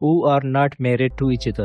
who are not married to each other।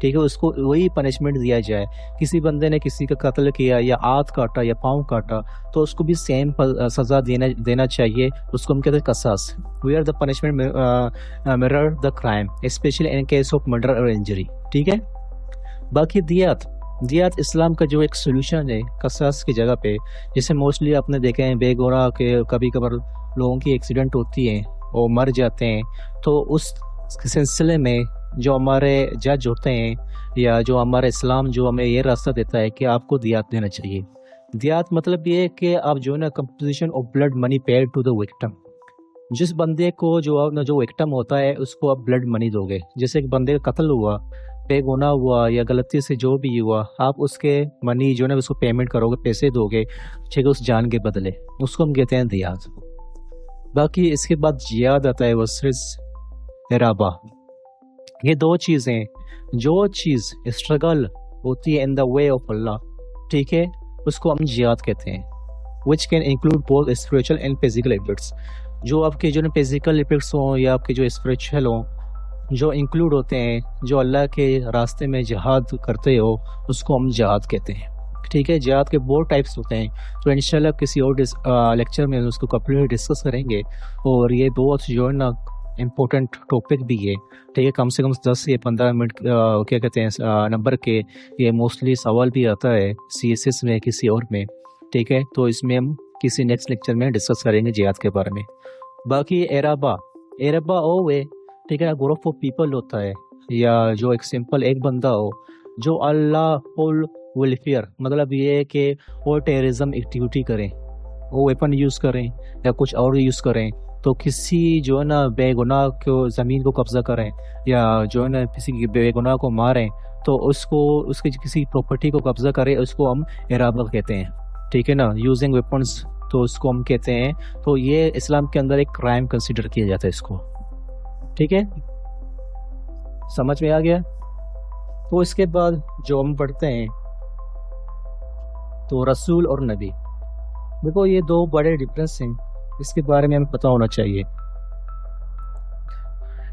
ٹھیک ہے، اس کو وہی پنشمنٹ دیا جائے. کسی بندے نے کسی کا قتل کیا یا ہاتھ کاٹا یا پاؤں کاٹا تو اس کو بھی سیم سزا دینا چاہیے. اس کو ہم کہتے ہیں قصاص. Where the punishment mirror the crime especially in case of murder اور انجری. ٹھیک ہے. باقی دیات اسلام کا جو ایک سولوشن ہے قصاص کی جگہ پہ، جسے موسٹلی آپ نے دیکھے ہیں بے گناہ کے کبھی کبھار لوگوں کی ایکسیڈنٹ ہوتی ہیں اور مر جاتے ہیں، تو اس سلسلے میں جو ہمارے جج ہوتے ہیں یا جو ہمارا اسلام جو ہمیں یہ راستہ دیتا ہے کہ آپ کو دیات دینا چاہیے. دیات مطلب یہ ہے کہ آپ جو ہے نا composition of blood money paid to the victim. جس بندے کو جو وکٹم ہوتا ہے اس کو آپ بلڈ منی دو گے. جیسے ایک بندے کا قتل ہوا، بے گناہ ہوا یا غلطی سے جو بھی ہوا، آپ اس کے منی جو ہے نا اس کو پیمنٹ کرو گے، پیسے دو گے، ٹھیک ہے، اس جان کے بدلے. اس کو ہم کہتے ہیں دیات. باقی اس کے بعد جہاد آتا ہے ورسز ارابہ. یہ دو چیزیں، جو چیز اسٹرگل ہوتی ہے ان دا وے آف اللہ، ٹھیک ہے، اس کو ہم جہاد کہتے ہیں. Which can include both spiritual and physical efforts. جو آپ کے جو نا فزیکل ایفرٹس ہوں یا آپ کے جو اسپریچل ہوں، جو انکلوڈ ہوتے ہیں، جو اللہ کے راستے میں جہاد کرتے ہو، اس کو ہم جہاد کہتے ہیں. ٹھیک ہے. جہاد کے بہت ٹائپس ہوتے ہیں، تو انشاءاللہ کسی اور لیکچر میں اس کو کمپلیٹ ڈسکس کریں گے. اور یہ بہت جو ہے نا امپورٹنٹ ٹاپک بھی ہے. ٹھیک ہے. کم سے کم 10 یا 15 منٹ کیا کہتے ہیں نمبر کے یہ موسٹلی سوال بھی آتا ہے CSS میں کسی اور میں. ٹھیک ہے. تو اس میں ہم کسی نیکسٹ لیکچر میں ڈسکس کریں گے جہاد کے بارے میں. باقی ارابا ہوئے، ٹھیک ہے، گروپ آف پیپل ہوتا ہے یا جو ایک سمپل ایک بندہ ہو جو اللہ فل ویلفیئر، مطلب یہ ہے کہ وہ ٹیررزم ایکٹیویٹی کریں، وہ ویپن یوز کریں یا کچھ اور یوز کریں، تو کسی جو ہے نا بے گناہ کو زمین کو قبضہ کریں یا جو ہے نا کسی بے گناہ کو ماریں، تو اس کی کسی پراپرٹی کو قبضہ کریں، اس کو ہم ارابہ کہتے ہیں. ٹھیک ہے نا. یوزنگ ویپنس، تو اس کو ہم کہتے ہیں. تو یہ اسلام کے اندر ایک کرائم کنسیڈر کیا جاتا ہے اس کو. ٹھیک ہے. سمجھ میں آ گیا. تو اس کے بعد جو ہم پڑھتے ہیں تو رسول اور نبی. دیکھو یہ دو بڑے ڈفرینس ہیں، اس کے بارے میں ہمیں پتہ ہونا چاہیے.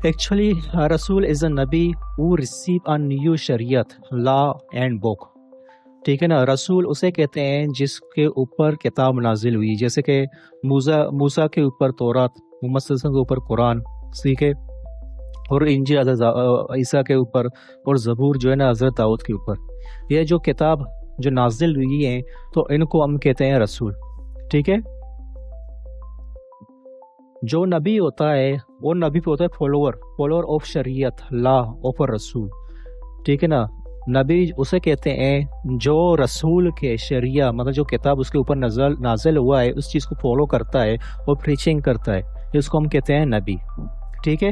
ایکچولی رسول از اے نبی who receive a new شریعت، لا اینڈ بک. ٹھیک ہے نا. رسول اسے کہتے ہیں جس کے اوپر کتاب نازل ہوئی، جیسے کہ موسیٰ کے اوپر تورات، محمد صلی اللہ علیہ وسلم کے اوپر قرآن، ٹھیک ہے، اور انجیل حضرت عیسیٰ کے اوپر، اور زبور جو ہے نا حضرت داؤد کے اوپر. یہ جو کتاب جو نازل ہوئی ہیں تو ان کو ہم کہتے ہیں رسول. ٹھیک ہے. جو نبی ہوتا ہے وہ نبی پہ ہوتا ہے فالوور آف شریعت، لا آف رسول. ٹھیک ہے نا. نبی اسے کہتے ہیں جو رسول کے شریعہ، مطلب جو کتاب اس کے اوپر نازل ہوا ہے اس چیز کو فالو کرتا ہے اور پریچنگ کرتا ہے، اس کو ہم کہتے ہیں نبی. ٹھیک ہے.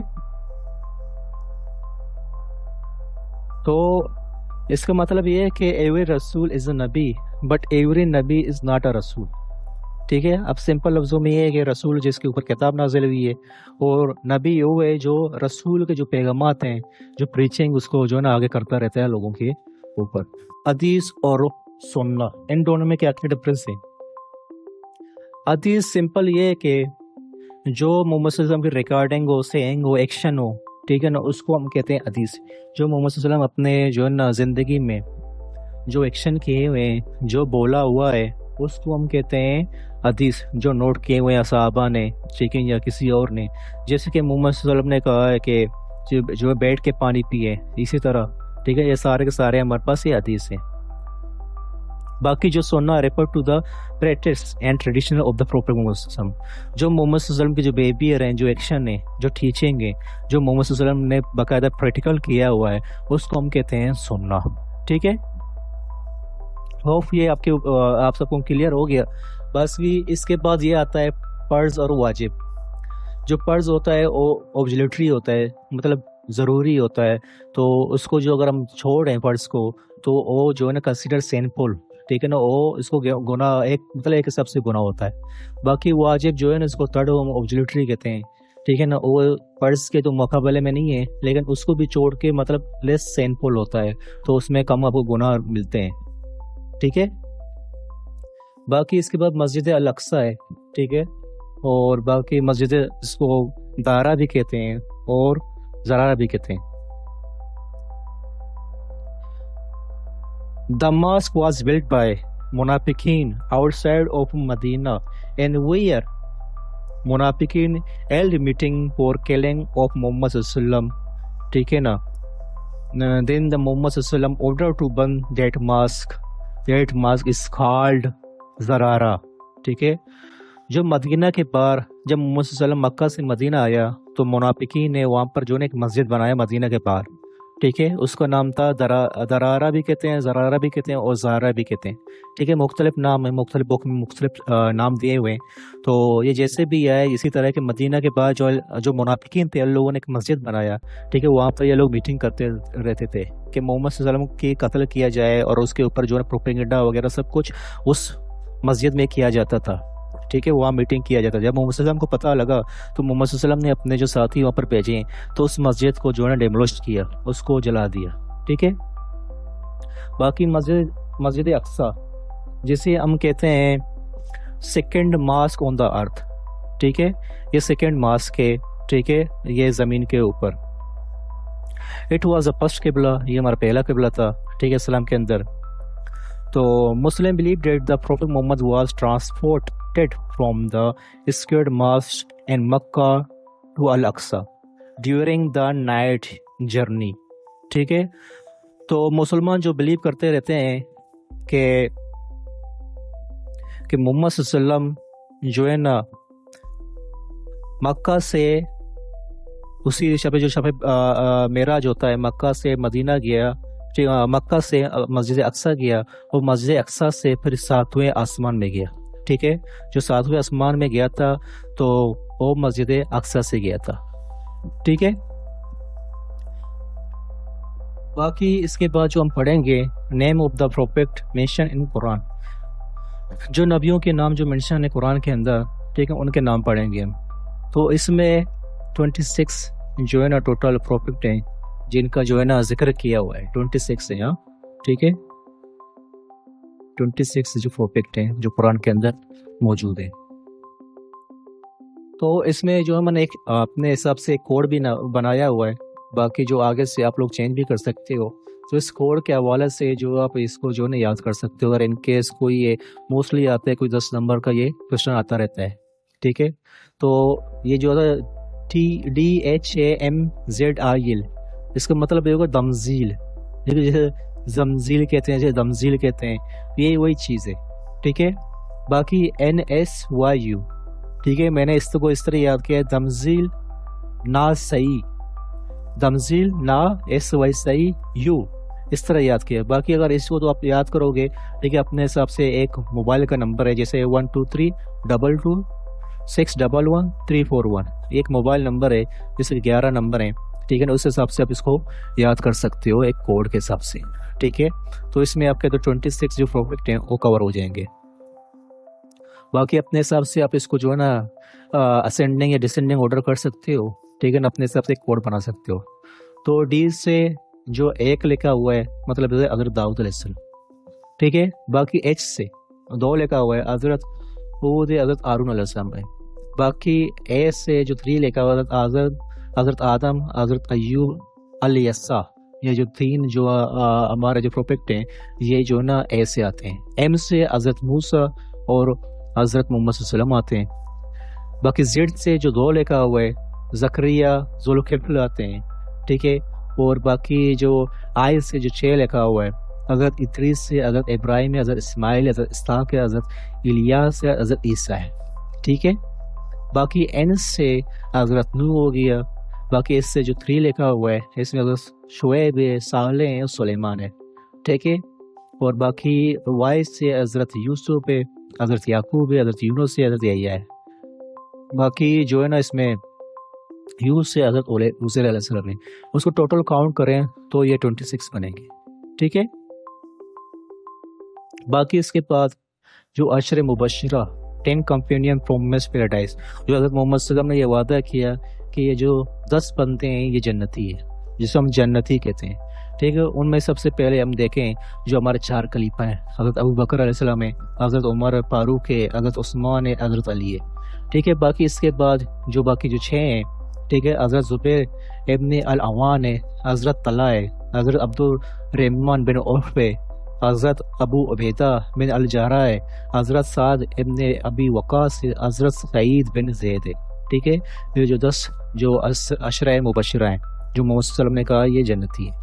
تو اس کا مطلب یہ ہے کہ ایوری رسول از اے نبی بٹ ایوری نبی از ناٹ اے رسول. ٹھیک ہے. اب سمپل لفظوں میں یہ ہے کہ رسول جس کے اوپر کتاب نازل ہوئی ہے، اور نبی وہ ہے جو رسول کے جو پیغامات ہیں، جو پریچنگ اس کو جو ہے نا آگے کرتا رہتا ہے لوگوں کے اوپر. حدیث اور سننا، ان دونوں میں کیا ڈفرینس ہے؟ حدیث سمپل یہ ہے کہ جو محمد صلی اللہ علیہ وسلم کی ریکارڈنگ ہو، سینگ ہو، ایکشن ہو، ٹھیک ہے نا، اس کو ہم کہتے ہیں حدیث. جو محمد صلی اللہ علیہ وسلم اپنے جو ہے نا زندگی میں جو ایکشن کیے ہوئے ہیں، جو بولا ہوا ہے، اس کو ہم کہتے ہیں حدیث. جو نوٹ کیے ہوئے ہیں صحابہ نے، ٹھیک ہے، یا کسی اور نے، جیسے کہ محمد صلی اللہ علیہ وسلم نے کہا ہے کہ جو بیٹھ کے پانی پیے، اسی طرح. ٹھیک ہے. یہ سارے کے سارے ہمارے پاس یہ حدیث ہیں. باقی جو سننا refer to the practice and tradition of the prophet Muhammad صلی اللہ علیہ وسلم. جو محمد صلی اللہ علیہ وسلم کے جو بیہیویئر ہیں، جو ایکشن ہیں، جو ٹیچنگ ہیں، جو محمد صلی اللہ علیہ وسلم نے باقاعدہ پریکٹیکل کیا ہوا ہے، اس کو ہم کہتے ہیں سننا. ٹھیک ہے. ہوپ یہ آپ سب کو کلیئر ہو گیا. بس بھی اس کے بعد یہ آتا ہے فرض اور واجب. جو فرض ہوتا ہے وہ اوبلیگیٹری ہوتا ہے، مطلب ضروری ہوتا ہے. تو اس کو جو اگر ہم چھوڑ رہے ہیں فرض کو، تو وہ جو ہے نا کنسیڈر سینفل. ٹھیک ہے نا. وہ اس کو گناہ، ایک مطلب ایک حساب سے گناہ ہوتا ہے. باقی واجب جو ہے نا، اس کو تھرڈ ہم اوبلیگیٹری کہتے ہیں. ٹھیک ہے نا. وہ فرض کے تو مقابلے میں نہیں ہے، لیکن اس کو بھی چھوڑ کے مطلب لیس سینفل ہوتا ہے، تو اس میں کم آپ کو گناہ ملتے ہیں. ٹھیک ہے. باقی اس کے بعد مسجد الاقصی ہے. ٹھیک ہے. اور باقی مسجد اس کو دارا بھی کہتے ہیں اور زرارہ بھی کہتے ہیں. The mosque was built by Munafiqeen outside of Medina, and where Munafiqeen held meeting for killing of Muhammad sallallahu alaihi wasallam. ٹھیک ہے نا. Then the Muhammad sallallahu alaihi wasallam ordered to burn that mosque. That mosque is called Zarara. ٹھیک ہے. جو مدینہ کے باہر جب محمد صلی اللہ علیہ وسلم مکہ سے مدینہ آیا تو منافقین نے وہاں پر جو ہے ایک مسجد بنایا مدینہ کے باہر. ٹھیک ہے. اس کا نام تھا درارہ بھی کہتے ہیں, زرارہ بھی کہتے ہیں, اور زارہ بھی کہتے ہیں. ٹھیک ہے. مختلف نام ہیں, مختلف بک میں مختلف نام دیے ہوئے ہیں. تو یہ جیسے بھی ہے اسی طرح کہ مدینہ کے بعد جو منافقین تھے ان لوگوں نے ایک مسجد بنایا. ٹھیک ہے. وہاں پر یہ لوگ میٹنگ کرتے رہتے تھے کہ محمد صلی اللہ علیہ وسلم کی قتل کیا جائے, اور اس کے اوپر جو ہے پروپیگنڈا وغیرہ سب کچھ اس مسجد میں کیا جاتا تھا. ٹھیک ہے. وہاں میٹنگ کیا جاتا. جب محمد صلی اللہ علیہ وسلم کو پتہ لگا تو محمد صلی اللہ علیہ وسلم نے اپنے جو ساتھی وہاں پر بھیجے تو اس مسجد کو جو ہے ڈیمولش کیا, اس کو جلا دیا. ٹھیک ہے. باقی مسجد اقصی جسے ہم کہتے ہیں سیکنڈ ماسک آن دا ارتھ. ٹھیک ہے. یہ سیکنڈ ماسک ہے. ٹھیک ہے. یہ زمین کے اوپر. اٹ واز اے فرسٹ قبلہ, یہ ہمارا پہلا قبلہ تھا. ٹھیک ہے. اسلام کے اندر تو Muslim believe that the prophet Muhammad was transported from the sacred mosque in Mecca to Al Aqsa during the night journey. ٹھیک ہے. تو مسلمان جو بلیو کرتے رہتے ہیں کہ محمد صلی اللہ علیہ وسلم جو ہے نا مکہ سے اسی شب معراج ہوتا ہے, مکہ سے مدینہ گیا, مکہ سے مسجد اقصی گیا, اور مسجد اقصی سے پھر 7ویں آسمان میں گیا. ٹھیک ہے. جو 7ویں آسمان میں گیا تھا تو وہ مسجد اقصی سے گیا تھا. ٹھیک ہے. باقی اس کے بعد جو ہم پڑھیں گے name of the prophet mention in قرآن, جو نبیوں کے نام جو مینشن ہے قرآن کے اندر. ٹھیک ہے. ان کے نام پڑھیں گے ہم. تو اس میں 26 جو ہے نا ٹوٹل پروفیٹ ہیں جن کا جو ہے نا ذکر کیا ہوا ہے. 26 ہے. ہاں. ٹھیک ہے. 26 جو پروفیٹ ہیں جو قرآن کے اندر موجود ہیں. تو اس میں جو ہے میں نے ایک اپنے حساب سے کوڈ بھی بنایا ہوا ہے. باقی جو آگے سے آپ لوگ چینج بھی کر سکتے ہو. تو اس کوڈ کے حوالے سے جو آپ اس کو جو ہے یاد کر سکتے ہو. اگر ان کیس کوئی یہ موسٹلی آتا ہے, کوئی 10 نمبر کا یہ کوشچن آتا رہتا ہے. ٹھیک ہے. تو یہ جو ہے DHAMZIL, اس کا مطلب یہ ہوگا دمزیل. جیسے زمزیل کہتے ہیں, جیسے دمزیل کہتے ہیں, یہ وہی چیز ہے. ٹھیک ہے. باقی NSYU. ٹھیک ہے. میں نے اس کو اس طرح یاد کیا ہے, دمزیل نا صحیح, دمزیل نا SYU, اس طرح یاد کیا. باقی اگر اس کو تو آپ یاد کرو گے. ٹھیک ہے. اپنے حساب سے ایک موبائل کا نمبر ہے جیسے 12322611341, ایک موبائل نمبر ہے جیسے 11 نمبر ہیں. ٹھیک ہے نا. اس حساب سے آپ اس کو یاد کر سکتے ہو ایک کوڈ کے حساب سے. ٹھیک ہے. تو اس میں آپ کے تو 26 جو پروفیٹ ہیں وہ کور ہو جائیں گے. باقی اپنے حساب سے آپ اس کو جو ہے نا اسینڈنگ یا ڈسینڈنگ آرڈر کر سکتے ہو. ٹھیک ہے نا. اپنے حساب سے ایک کوڈ بنا سکتے ہو. تو ڈی سے جو ایک لکھا ہوا ہے مطلب حضرت داؤد علیہ السلام. ٹھیک ہے. باقی ایچ سے 2 لکھا ہوا ہے حضرت ہارون علیہ السلام ہے. باقی اے سے جو 3 لکھا ہوا ہے حضرت آدم, حضرت ایوب, الیسا. یہ جو 3 جو ہمارے جو پروفیٹ ہیں یہ جو نا اے سے آتے ہیں. ایم سے حضرت موسیٰ اور حضرت محمد صلی اللہ علیہ وسلم آتے ہیں. باقی زیڈ سے جو 2 لکھا ہوا ہے زکریا, ذوالکفل آتے ہیں. ٹھیک ہے. اور باقی جو آئی سے جو 6 لکھا ہوا ہے حضرت ادریس سے حضرت ابراہیم, حضرت اسماعیل, حضرت اسحاق, حضرت الیاس, حضرت عیسیٰ ہے. ٹھیک ہے. باقی این سے حضرت نوح ہو گیا. باقی اس سے جو 3 لکھا ہوا ہے اس میں حضرت شعیب ہے, صالح ہے, سلیمان ہے. ٹھیک ہے. اور باقی وائی سے حضرت یوسف ہے, حضرت یعقوب ہے, حضرت یونس ہے, حضرت یحییٰ ہے. باقی جو ہے نا اس میں یو سے حضرت عزیر علیہ السلام ہے. اس کو ٹوٹل کاؤنٹ کریں تو یہ 26 بنیں گے. ٹھیک ہے. باقی اس کے بعد جو عشر مبشرہ 10 کمپینین پرومس پیراڈائز, جو حضرت محمد صلی اللہ علیہ وسلم نے یہ وعدہ کیا کہ یہ جو 10 بندے ہیں یہ جنتی ہے, جسے ہم جنتی کہتے ہیں. ٹھیک ہے. ان میں سب سے پہلے ہم دیکھیں جو ہمارے 4 خلیفہ ہیں, حضرت ابو بکر علیہ السلام ہے, حضرت عمر فاروق ہے, حضرت عثمان ہے, حضرت علی ہے. ٹھیک ہے. باقی اس کے بعد جو باقی جو 6 ہیں, ٹھیک ہے, حضرت زبیر ابن العوان ہے, حضرت طلحہ ہے, حضرت عبد الرحمن بن عوف ہے, حضرت ابو عبیدہ بن الجرح ہے، حضرت سعد ابن ابی وقاص، حضرت سعید بن زید ہے، ٹھیک ہے. یہ جو 10 جو عشرہ مبشرہ ہیں جو محمد صلی اللہ علیہ وسلم نے کہا یہ جنتی ہے.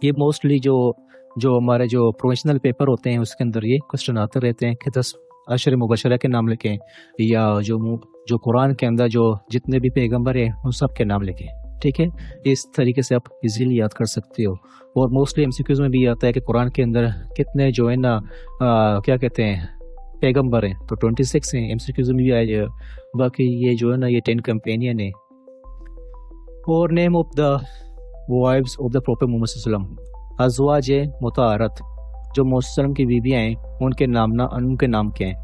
یہ موسٹلی جو ہمارے جو پروفیشنل پیپر ہوتے ہیں اس کے اندر یہ کوشچن آتے رہتے ہیں کہ 10 عشر مبشرہ کے نام لکھیں، یا جو قرآن کے اندر جو جتنے بھی پیغمبر ہیں ان سب کے نام لکھیں، ٹھیک ہے. اس طریقے سے آپ ایزیلی یاد کر سکتے ہو. اور موسٹلی ایم سی کیوز میں بھی آتا ہے کہ قرآن کے اندر کتنے جو ہے نا کیا کہتے ہیں پیغمبر ہیں، تو 26 ہیں. ایم سی کیوز میں بھی آئے. باقی یہ جو ہے نا یہ 10 کمپینین ہیں. اور name of the wives of the prophet Muhammad صلی اللہ علیہ وسلم، ازواج مطہرات جو محمد صلی اللہ علیہ وسلم کی بیویاں ہیں ان کے نام کیا ہیں.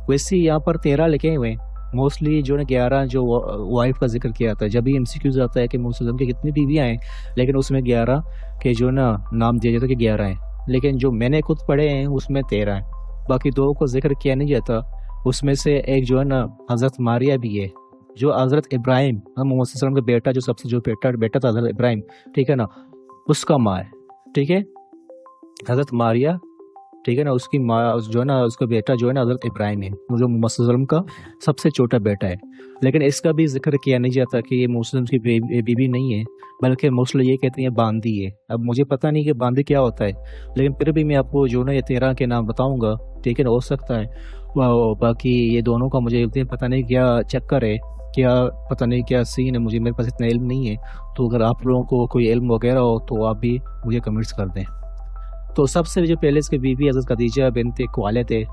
ویسے یہاں پر 13 لکھے ہوئے ہیں. موسٹلی جو ہے 11 جو وائف کا ذکر کیا جاتا ہے. جب بھی ایم سی کیوز آتا ہے کہ محمد صلی اللہ علیہ وسلم کی کتنی بیویاں ہیں، لیکن اس میں 11 کے جو ہے نا نام دیا جاتا ہے کہ 11 ہیں. لیکن جو میں نے خود پڑھے ہیں اس میں 13 ہیں. باقی 2 کو ذکر کیا نہیں جاتا. اس میں سے ایک جو ہے نا حضرت ماریہ بھی ہے، جو حضرت ابراہیم محمد صلی اللہ علیہ وسلم کا بیٹا، جو سب سے جو بیٹا تھا حضرت ابراہیم، ٹھیک ہے نا، اس کا ماں ہے. ٹھیک ہے، حضرت ماریہ، ٹھیک ہے نا، اس کی ماں جو ہے نا اس کا بیٹا جو ہے نا حضرت ابراہیم ہے، جو محمد صلی اللہ علیہ وسلم کا سب سے چھوٹا بیٹا ہے. لیکن اس کا بھی ذکر کیا نہیں جاتا کہ یہ محمد صلی اللہ علیہ وسلم کی بیوی نہیں ہے، بلکہ موسٹلی یہ کہتے ہیں باندی ہے. اب مجھے پتہ نہیں کہ باندی کیا ہوتا ہے، لیکن پھر بھی میں آپ کو جو ہے نا یہ 13 کے نام بتاؤں گا. ٹھیک ہے نا، ہو سکتا ہے باقی یہ دونوں کا مجھے پتہ نہیں کیا چکر ہے، کیا پتہ نہیں کیا سین ہے، میرے پاس اتنا علم نہیں ہے. تو اگر آپ لوگوں کو کوئی علم وغیرہ ہو تو آپ بھی مجھے کمنٹس کر دیں. تو سب سے جو پہلے اس کی بیوی حضرت خدیجہ بنت خویلد ہے.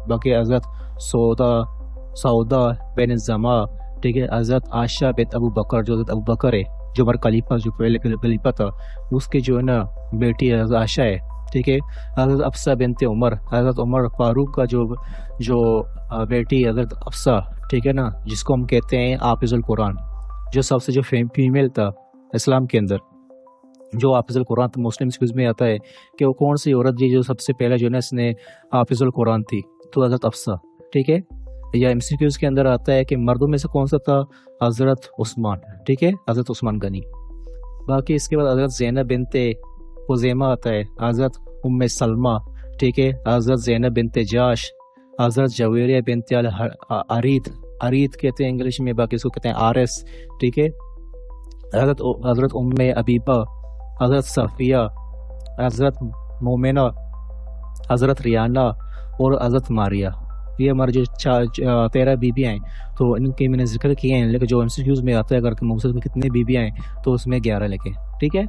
باقی حضرت سعودہ بن زما، ٹھیک ہے، حضرت عائشہ بنت ابو بکر، جو حضرت ابو بکر ہے جو ہمارا خلیفہ، جو پہلے خلیفہ تھا، اس کی جو ہے نا بیٹی حضرت عائشہ ہے. ٹھیک ہے، حضرت حفصہ بنت عمر، حضرت عمر فاروق کا جو بیٹی حضرت حفصہ، ٹھیک ہے نا، جس کو ہم کہتے ہیں حافظ القرآن، جو سب سے جو فیمیل تھا اسلام کے اندر، جو حافظ القرآن تو مسلم اسکولز میں آتا ہے کہ وہ کون سی عورت تھی جو سب سے پہلے جو ہے نا اس نے حافظ القرآن تھی، تو حضرت حفصہ. ٹھیک ہے، یا ایم سی کیوز کے اندر آتا ہے کہ مردوں میں سے کون سا تھا، حضرت عثمان. ٹھیک ہے، حضرت عثمان غنی. باقی اس کے بعد حضرت زینب بنت خزیمہ آتا ہے، حضرت ام سلمہ، ٹھیک ہے، حضرت زینب بنت جاش، حضرت جویریہ بنت عریت کہتے ہیں انگلش میں، باقی اس کو کہتے ہیں آرس. ٹھیک ہے، حضرت ام حبیبہ، حضرت صفیہ، حضرت مومنہ، حضرت ریانہ اور حضرت ماریہ. یہ ہمارے جو 13 بیویاں ہیں تو ان کے میں نے ذکر کیے ہیں. لیکن جو ایم سی کیوز میں آتا ہے اگر محمد میں کتنے بیویاں ہیں تو اس میں 11 لکھیں. ٹھیک ہے،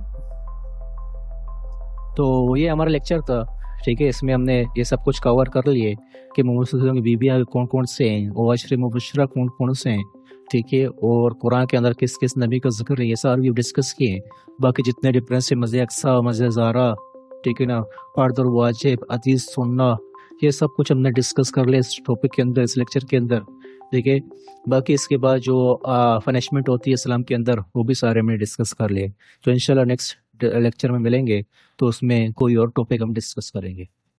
تو یہ ہمارا لیکچر تھا. ٹھیک ہے، اس میں ہم نے یہ سب کچھ کور کر لیے کہ محمد صلی اللہ علیہ وسلم کی بیویاں کون کون سے ہیں اور عشر مبشرہ کون کون سے ہیں. ٹھیک ہے، اور قرآن کے اندر کس کس نبی کا ذکر ہے، یہ سارے بھی ڈسکس کیے ہیں. باقی جتنے ڈفرینس ہے، مزے اقصا، مزے زارا، ٹھیک ہے نا، فرد الواجب، حدیث سننا، یہ سب کچھ ہم نے ڈسکس کر لیا اس ٹاپک کے اندر، اس لیکچر کے اندر. ٹھیک ہے، باقی اس کے بعد جو پنشمنٹ ہوتی ہے اسلام کے اندر وہ بھی سارے ہم نے ڈسکس کر لیے. تو انشاءاللہ نیکسٹ لیکچر میں ملیں گے تو اس میں کوئی اور ٹاپک ہم ڈسکس کریں گے.